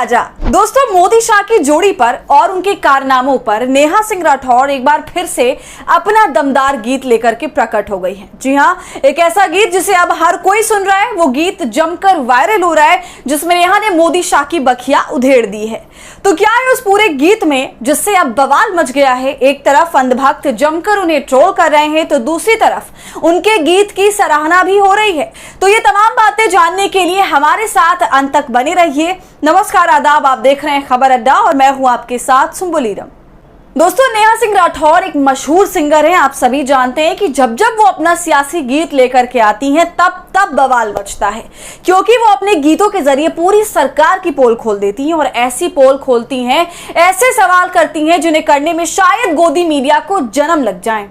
राजा। दोस्तों, मोदी शाह की जोड़ी पर और उनके कारनामों पर नेहा सिंह राठौर एक बार फिर से अपना दमदार गीत लेकर के प्रकट हो गई हैं। जी हां, एक ऐसा गीत जिसे अब हर कोई सुन रहा है। वो गीत जमकर वायरल हो रहा है, जिसमें नेहा ने मोदी शाह की बखिया उधेड़ दी है। तो क्या है उस पूरे गीत में जिससे अब बवाल मच गया है? एक तरफ अंधभक्त जमकर उन्हें ट्रोल कर रहे हैं, तो दूसरी तरफ उनके गीत की सराहना भी हो रही है। तो ये तमाम बातें जानने के लिए हमारे साथ अंत तक बने रहिए। नमस्कार, आदाब, आप देख रहे हैं खबर अड्डा और मैं हूं आपके साथ सुंबुलीरम। दोस्तों, नेहा सिंह राठौर एक मशहूर सिंगर हैं। आप सभी जानते हैं कि जब जब वो अपना सियासी गीत लेकर के आती हैं तब बवाल मचता है, क्योंकि वो अपने गीतों के जरिए पूरी सरकार की पोल खोल देती हैं और ऐसी पोल खोलती हैं, ऐसे सवाल करती हैं जिन्हें करने में शायद गोदी मीडिया को जन्म लग जाए।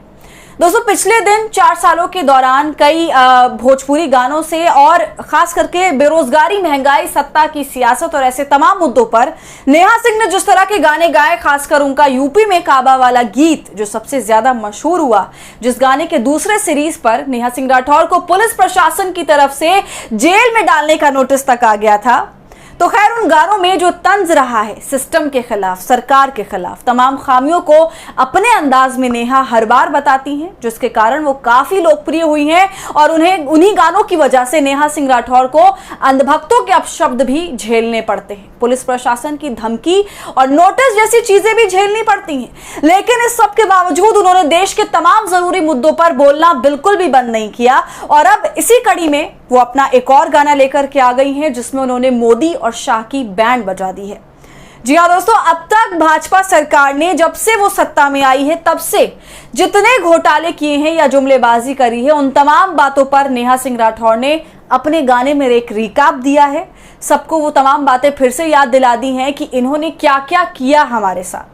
दोस्तों, पिछले दिन 4 सालों के दौरान कई भोजपुरी गानों से और खास करके बेरोजगारी, महंगाई, सत्ता की सियासत और ऐसे तमाम मुद्दों पर नेहा सिंह ने जिस तरह के गाने गाए, खासकर उनका यूपी में काबा वाला गीत जो सबसे ज्यादा मशहूर हुआ, जिस गाने के दूसरे सीरीज पर नेहा सिंह राठौर को पुलिस प्रशासन की तरफ से जेल में डालने का नोटिस तक आ गया था। तो खैर, उन गानों में जो तंज रहा है सिस्टम के खिलाफ, सरकार के खिलाफ, तमाम खामियों को अपने अंदाज में नेहा हर बार बताती हैं, जिसके कारण वो काफी लोकप्रिय हुई हैं और उन्हें उन्हीं गानों की वजह से नेहा सिंह राठौर को अंधभक्तों के अपशब्द भी झेलने पड़ते हैं, पुलिस प्रशासन की धमकी और नोटिस जैसी चीजें भी झेलनी पड़ती हैं। लेकिन इस सब के बावजूद उन्होंने देश के तमाम जरूरी मुद्दों पर बोलना बिल्कुल भी बंद नहीं किया और अब इसी कड़ी में वो अपना एक और गाना लेकर के आ गई हैं, जिसमें उन्होंने मोदी और शाह की बैंड बजा दी है। जी हाँ दोस्तों, अब तक भाजपा सरकार ने जब से वो सत्ता में आई है तब से जितने घोटाले किए हैं या जुमलेबाजी करी है, उन तमाम बातों पर नेहा सिंह राठौर ने अपने गाने में एक रिकाप दिया है। सबको वो तमाम बातें फिर से याद दिला दी हैं कि इन्होंने क्या क्या किया हमारे साथ।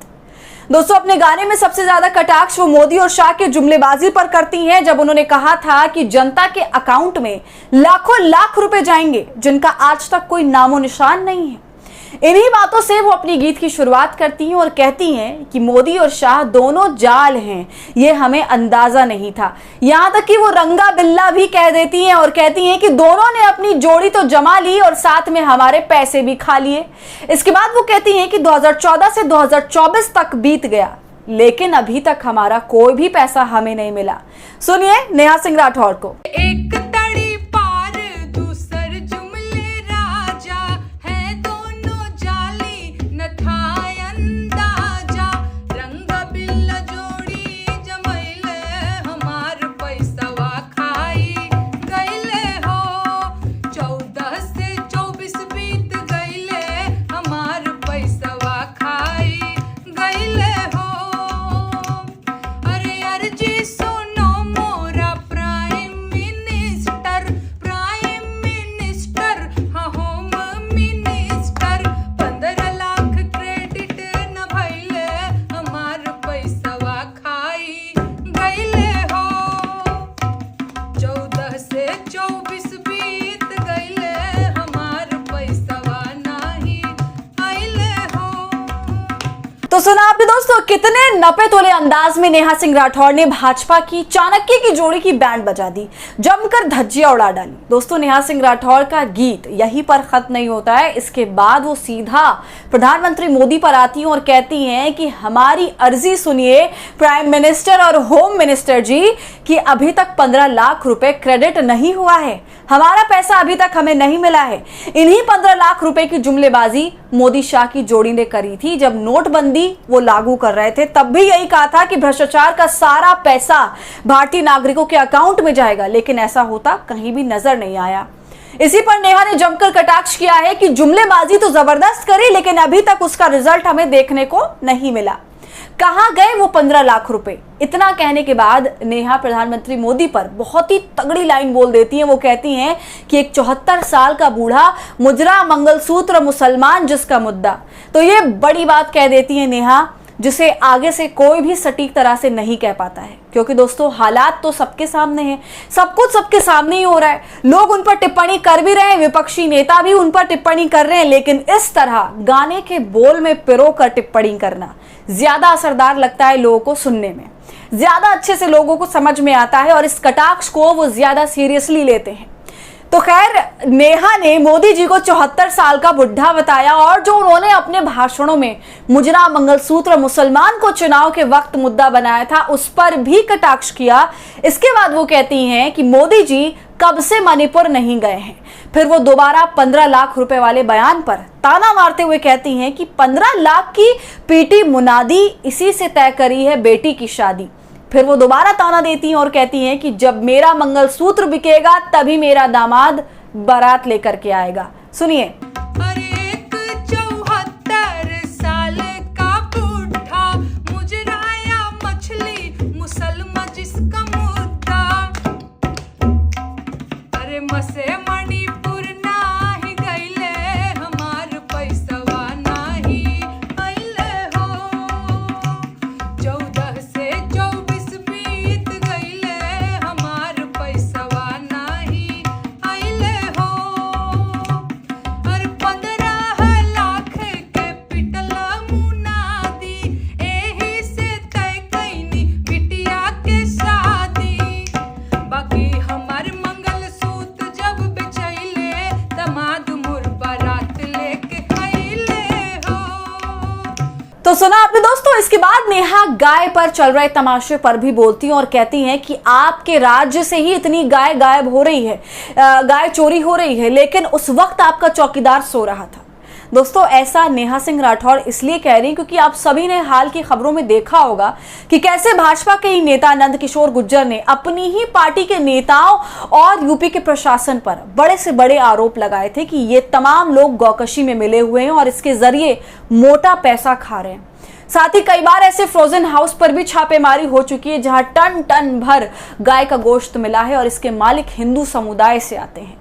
दोस्तों, अपने गाने में सबसे ज्यादा कटाक्ष वो मोदी और शाह के जुमलेबाजी पर करती हैं, जब उन्होंने कहा था कि जनता के अकाउंट में लाखों लाख रुपए जाएंगे जिनका आज तक कोई नामो निशान नहीं है। इन्हीं बातों से वो अपनी गीत की शुरुआत करती हैं और कहती हैं कि मोदी और शाह दोनों जाल हैं, ये हमें अंदाजा नहीं था। यहां तक कि वो रंगा बिल्ला भी कह देती हैं और कहती हैं कि दोनों ने अपनी जोड़ी तो जमा ली और साथ में हमारे पैसे भी खा लिए। इसके बाद वो कहती हैं कि 2014 से 2024 तक बीत गया, लेकिन अभी तक हमारा कोई भी पैसा हमें नहीं मिला। सुनिए नेहा सिंह राठौर को। एक तड़ी पार दूसर जुमले राजा है, दोनों जाली न था अंदाजा, रंग बिल्ला जोड़ी जमैले हमार पैसवा खाई गईले हो, 14 से 24 बीत गईले हमार पैसवा खाई गईले हो। अरे अर्जी सुनो मोरा प्राइम मिनिस्टर, हाँ होम मिनिस्टर, 15 लाख क्रेडिट न भइले हमार पैसवा खाई गईले हो, 14 से 24 बीत गईले हमार पैसवा नाही आइले हो। तो सुना आपने दोस्तों, कितने नपे तोले अंदाज में नेहा सिंह राठौर ने भाजपा की चाणक्य की जोड़ी की बैंड बजा दी, जमकर धज्जियां उड़ा डाली। दोस्तों, नेहा सिंह राठौर का गीत यहीं पर खत्म नहीं होता है। इसके बाद वो सीधा प्रधानमंत्री मोदी पर आती हैं और कहती हैं कि हमारी अर्जी सुनिए प्राइम मिनिस्टर और होम मिनिस्टर जी, कि अभी तक 15 लाख रुपए क्रेडिट नहीं हुआ है, हमारा पैसा अभी तक हमें नहीं मिला है। इन्हीं 15 लाख रुपए की जुमलेबाजी मोदी शाह की जोड़ी ने करी थी जब नोटबंदी वो लागू कर रहे थे। तब भी यही कहा था कि भ्रष्टाचार का सारा पैसा भारतीय नागरिकों के अकाउंट में जाएगा, लेकिन ऐसा होता कहीं भी नजर नहीं आया। इसी पर नेहा ने जमकर कटाक्ष किया है कि जुमलेबाजी तो जबरदस्त करी, लेकिन अभी तक उसका रिजल्ट हमें देखने को नहीं मिला। कहां गए वो 15 लाख रुपए? इतना कहने के बाद नेहा प्रधानमंत्री मोदी पर बहुत ही तगड़ी लाइन बोल देती हैं। वो कहती हैं कि एक 74 साल का बूढ़ा, मुजरा, मंगलसूत्र, मुसलमान जिसका मुद्दा। तो ये बड़ी बात कह देती है नेहा, जिसे आगे से कोई भी सटीक तरह से नहीं कह पाता है, क्योंकि दोस्तों हालात तो सबके सामने हैं, सब कुछ सबके सामने ही हो रहा है। लोग उन पर टिप्पणी कर भी रहे हैं, विपक्षी नेता भी उन पर टिप्पणी कर रहे हैं, लेकिन इस तरह गाने के बोल में पिरो कर टिप्पणी करना ज्यादा असरदार लगता है लोगों को सुनने में, ज्यादा अच्छे से लोगों को समझ में आता है और इस कटाक्ष को वो ज्यादा सीरियसली लेते हैं। तो खैर, नेहा ने मोदी जी को 74 साल का बुढ़ा बताया और जो उन्होंने अपने भाषणों में मुजरा, मंगलसूत्र, मुसलमान को चुनाव के वक्त मुद्दा बनाया था, उस पर भी कटाक्ष किया। इसके बाद वो कहती हैं कि मोदी जी कब से मणिपुर नहीं गए हैं। फिर वो दोबारा 15 लाख रुपए वाले बयान पर ताना मारते हुए कहती हैं कि 15 लाख की पीटी मुनादी, इसी से तय करी है बेटी की शादी। फिर वो दोबारा ताना देती हैं और कहती हैं कि जब मेरा मंगलसूत्र बिकेगा तभी मेरा दामाद बारात लेकर के आएगा। सुनिए। अरे एक 74 साल का बूढ़ा मुजराया मछली, मुसलमान जिसका मुद्दा। अरे मसे मणिपुर नाही गईले, हमार पैसवा नाही आइले हो। 14 से 24 बीत गईले, हमार पैसवा नाही आइले हो। और 15 लाख के पिटल मुनादी, एही से तय कईनी बिटिया के शादी। बाकी हमार मंगलसूत्र जब बेचैले, दामाद मोर बारात लेके आइले हो। तो सुना आपने दोस्तों। इसके बाद नेहा गाय पर चल रहे तमाशे पर भी बोलती हैं और कहती हैं कि आपके राज्य से ही इतनी गाय गायब हो रही है, गाय चोरी हो रही है, लेकिन उस वक्त आपका चौकीदार सो रहा था। दोस्तों, ऐसा नेहा सिंह राठौर इसलिए कह रही क्योंकि आप सभी ने हाल की खबरों में देखा होगा कि कैसे भाजपा के ही नेता नंद किशोर गुर्जर ने अपनी ही पार्टी के नेताओं और यूपी के प्रशासन पर बड़े से बड़े आरोप लगाए थे कि ये तमाम लोग गौकशी में मिले हुए हैं और इसके जरिए मोटा पैसा खा रहे हैं। साथ ही कई बार ऐसे फ्रोजन हाउस पर भी छापेमारी हो चुकी है जहां टन टन भर गाय का गोश्त मिला है और इसके मालिक हिंदू समुदाय से आते हैं।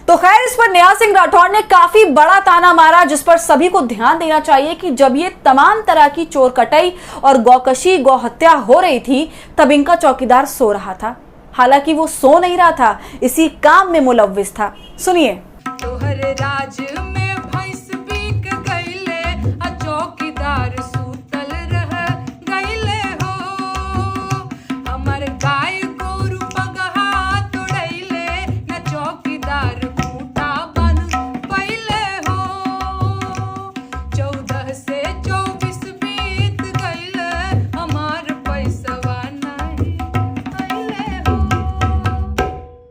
तो खैर, इस पर नेहा सिंह राठौर ने काफी बड़ा ताना मारा, जिस पर सभी को ध्यान देना चाहिए कि जब ये तमाम तरह की चोर कटाई और गौकशी, गौ हत्या हो रही थी, तब इनका चौकीदार सो रहा था। हालांकि वो सो नहीं रहा था, इसी काम में मुलव्विस था। सुनिए। तोहर राज में भैंस बिक गईले, आ चौकीदार सूतल रह गईले हो। हमर गाय गोरु पगहा तोड़ैले, न चौकीदार खूंटा बन पइले हो। 14 से 24 बीत गईले, हमार पैसवा नहीं आइले हो।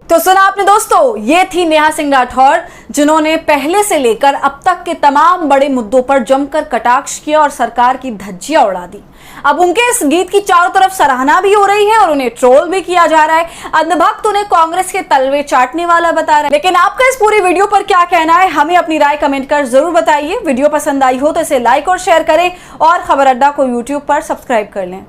तो सुना आपने दोस्तों, ये थी नेहा सिंह राठौर, जिन्होंने पहले से लेकर अब तक के तमाम बड़े मुद्दों पर जमकर कटाक्ष किया और सरकार की धज्जियां उड़ा दी। अब उनके इस गीत की चारों तरफ सराहना भी हो रही है और उन्हें ट्रोल भी किया जा रहा है। अंधभक्त उन्हें कांग्रेस के तलवे चाटने वाला बता रहा है। लेकिन आपका इस पूरी वीडियो पर क्या कहना है, हमें अपनी राय कमेंट कर जरूर बताइए। वीडियो पसंद आई हो तो इसे लाइक और शेयर करें और खबर अड्डा को यूट्यूब पर सब्सक्राइब कर लें।